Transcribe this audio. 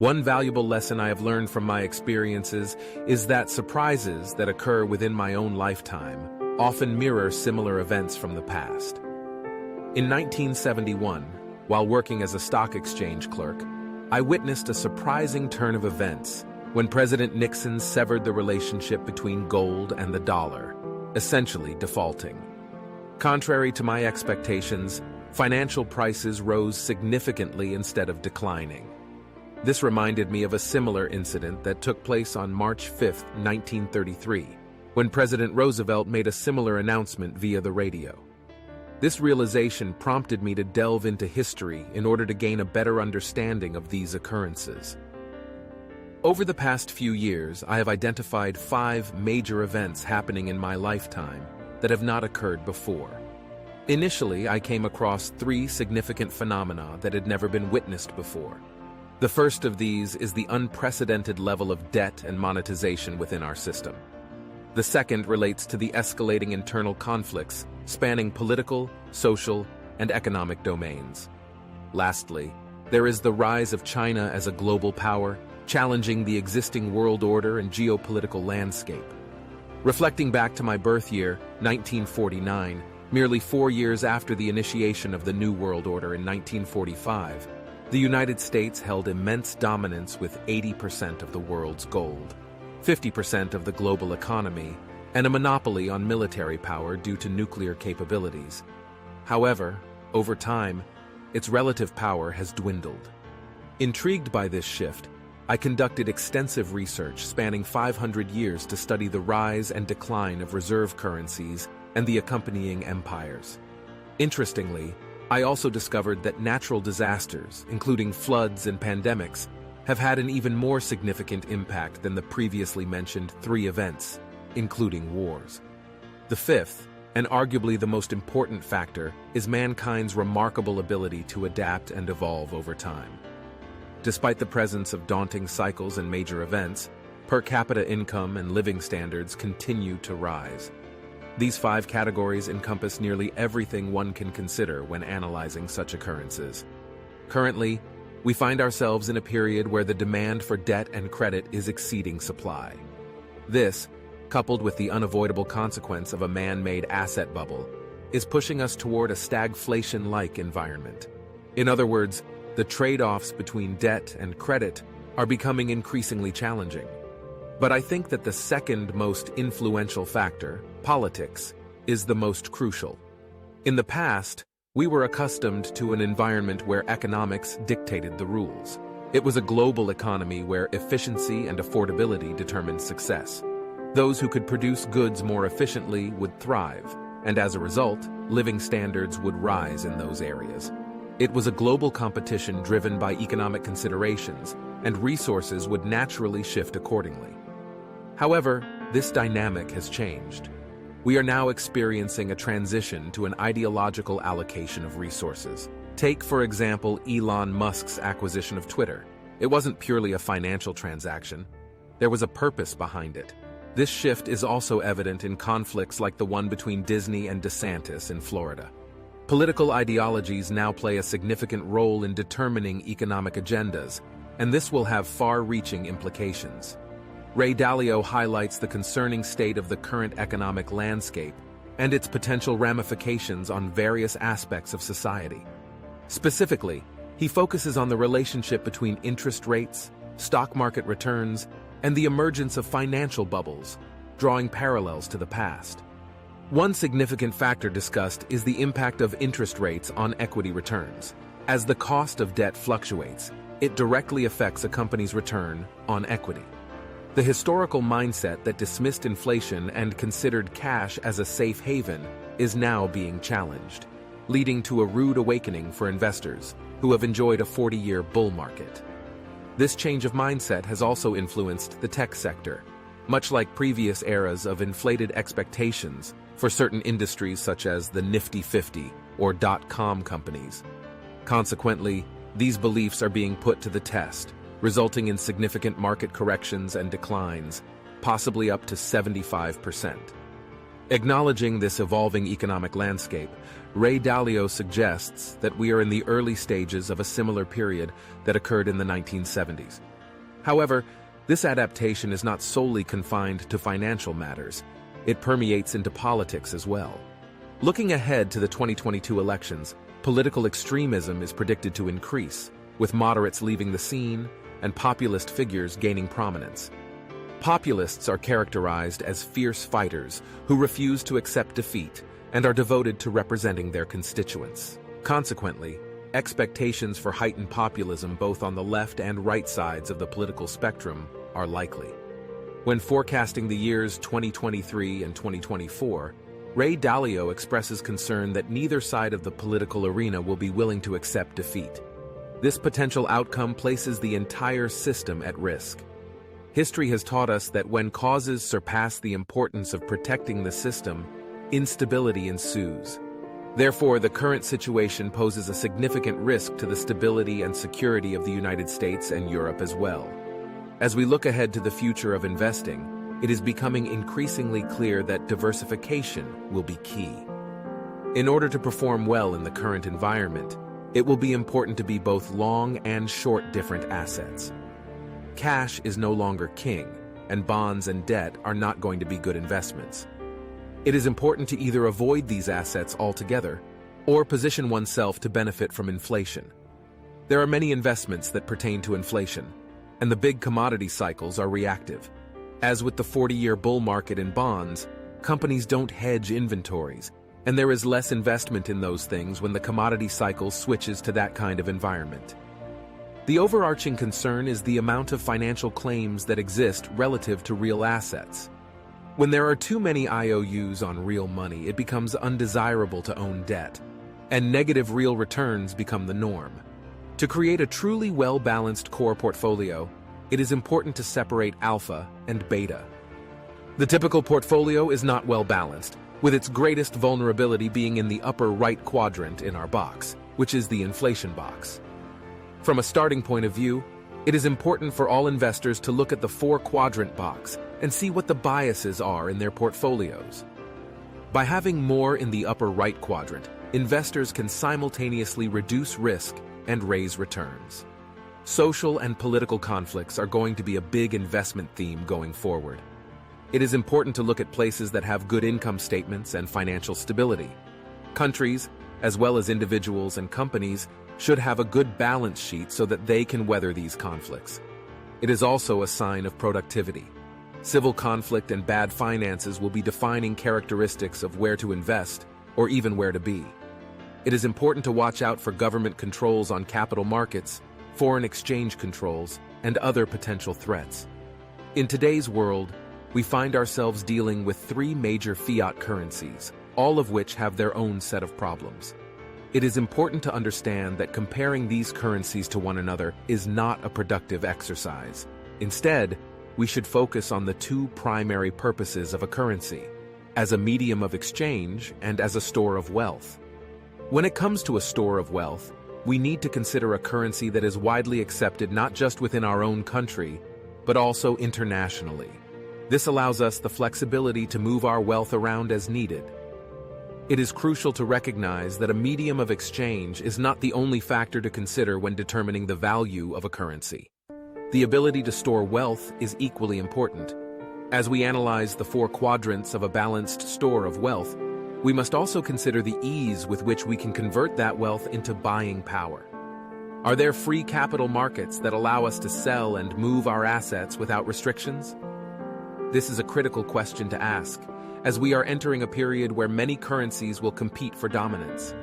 One valuable lesson I have learned from my experiences is that surprises that occur within my own lifetime often mirror similar events from the past. In 1971, while working as a stock exchange clerk, I witnessed a surprising turn of events when President Nixon severed the relationship between gold and the dollar, essentially defaulting. Contrary to my expectations, financial prices rose significantly instead of declining. This reminded me of a similar incident that took place on March 5, 1933, when President Roosevelt made a similar announcement via the radio. This realization prompted me to delve into history in order to gain a better understanding of these occurrences. Over the past few years, I have identified 5 major events happening in my lifetime that have not occurred before. Initially, I came across 3 significant phenomena that had never been witnessed before. The first of these is the unprecedented level of debt and monetization within our system. The second relates to the escalating internal conflicts spanning political, social, and economic domains. Lastly, there is the rise of China as a global power, challenging the existing world order and geopolitical landscape. Reflecting back to my birth year, 1949, merely 4 years after the initiation of the New World Order in 1945, the United States held immense dominance with 80% of the world's gold, 50% of the global economy, and a monopoly on military power due to nuclear capabilities. However, over time, its relative power has dwindled. Intrigued by this shift, I conducted extensive research spanning 500 years to study the rise and decline of reserve currencies and the accompanying empires. Interestingly, I also discovered that natural disasters, including floods and pandemics, have had an even more significant impact than the previously mentioned 3 events, including wars. The fifth, and arguably the most important factor, is mankind's remarkable ability to adapt and evolve over time. Despite the presence of daunting cycles and major events, per capita income and living standards continue to rise. These 5 categories encompass nearly everything one can consider when analyzing such occurrences. Currently, we find ourselves in a period where the demand for debt and credit is exceeding supply. This, coupled with the unavoidable consequence of a man-made asset bubble, is pushing us toward a stagflation-like environment. In other words, the trade-offs between debt and credit are becoming increasingly challenging. But I think that the second most influential factor, politics, is the most crucial. In the past, we were accustomed to an environment where economics dictated the rules. It was a global economy where efficiency and affordability determined success. Those who could produce goods more efficiently would thrive, and as a result, living standards would rise in those areas. It was a global competition driven by economic considerations, and resources would naturally shift accordingly. However, this dynamic has changed. We are now experiencing a transition to an ideological allocation of resources. Take, for example, Elon Musk's acquisition of Twitter. It wasn't purely a financial transaction. There was a purpose behind it. This shift is also evident in conflicts like the one between Disney and DeSantis in Florida. Political ideologies now play a significant role in determining economic agendas, and this will have far-reaching implications. Dalio highlights the concerning state of the current economic landscape and its potential ramifications on various aspects of society. Specifically, he focuses on the relationship between interest rates, stock market returns, and the emergence of financial bubbles, drawing parallels to the past. One significant factor discussed is the impact of interest rates on equity returns. As the cost of debt fluctuates, it directly affects a company's return on equity. The historical mindset that dismissed inflation and considered cash as a safe haven is now being challenged, leading to a rude awakening for investors who have enjoyed a 40-year bull market. This change of mindset has also influenced the tech sector, much like previous eras of inflated expectations for certain industries such as the Nifty 50 or .com companies. Consequently, these beliefs are being put to the test, resulting in significant market corrections and declines, possibly up to 75%. Acknowledging this evolving economic landscape, Dalio suggests that we are in the early stages of a similar period that occurred in the 1970s. However, this adaptation is not solely confined to financial matters. It permeates into politics as well. Looking ahead to the 2022 elections, political extremism is predicted to increase, with moderates leaving the scene and populist figures gaining prominence. Populists are characterized as fierce fighters who refuse to accept defeat and are devoted to representing their constituents. Consequently, expectations for heightened populism both on the left and right sides of the political spectrum are likely. When forecasting the years 2023 and 2024, Ray Dalio expresses concern that neither side of the political arena will be willing to accept defeat. This potential outcome places the entire system at risk. History has taught us that when causes surpass the importance of protecting the system, instability ensues. Therefore, the current situation poses a significant risk to the stability and security of the United States and Europe as well. As we look ahead to the future of investing, it is becoming increasingly clear that diversification will be key. In order to perform well in the current environment, it will be important to be both long and short different assets. Cash is no longer king, and bonds and debt are not going to be good investments. It is important to either avoid these assets altogether or position oneself to benefit from inflation. There are many investments that pertain to inflation, and the big commodity cycles are reactive. As with the 40-year bull market in bonds, companies don't hedge inventories, and there is less investment in those things when the commodity cycle switches to that kind of environment. The overarching concern is the amount of financial claims that exist relative to real assets. When there are too many IOUs on real money, it becomes undesirable to own debt, and negative real returns become the norm. To create a truly well-balanced core portfolio, it is important to separate alpha and beta. The typical portfolio is not well-balanced, with its greatest vulnerability being in the upper right quadrant in our box, which is the inflation box. From a starting point of view, it is important for all investors to look at the four-quadrant box and see what the biases are in their portfolios. By having more in the upper right quadrant, investors can simultaneously reduce risk and raise returns. Social and political conflicts are going to be a big investment theme going forward. It is important to look at places that have good income statements and financial stability. Countries, as well as individuals and companies, should have a good balance sheet so that they can weather these conflicts. It is also a sign of productivity. Civil conflict and bad finances will be defining characteristics of where to invest or even where to be. It is important to watch out for government controls on capital markets, foreign exchange controls, and other potential threats. In today's world, we find ourselves dealing with three major fiat currencies, all of which have their own set of problems. It is important to understand that comparing these currencies to one another is not a productive exercise. Instead, we should focus on the two primary purposes of a currency, as a medium of exchange and as a store of wealth. When it comes to a store of wealth, we need to consider a currency that is widely accepted not just within our own country, but also internationally. This allows us the flexibility to move our wealth around as needed. It is crucial to recognize that a medium of exchange is not the only factor to consider when determining the value of a currency. The ability to store wealth is equally important. As we analyze the four quadrants of a balanced store of wealth, we must also consider the ease with which we can convert that wealth into buying power. Are there free capital markets that allow us to sell and move our assets without restrictions? This is a critical question to ask, as we are entering a period where many currencies will compete for dominance.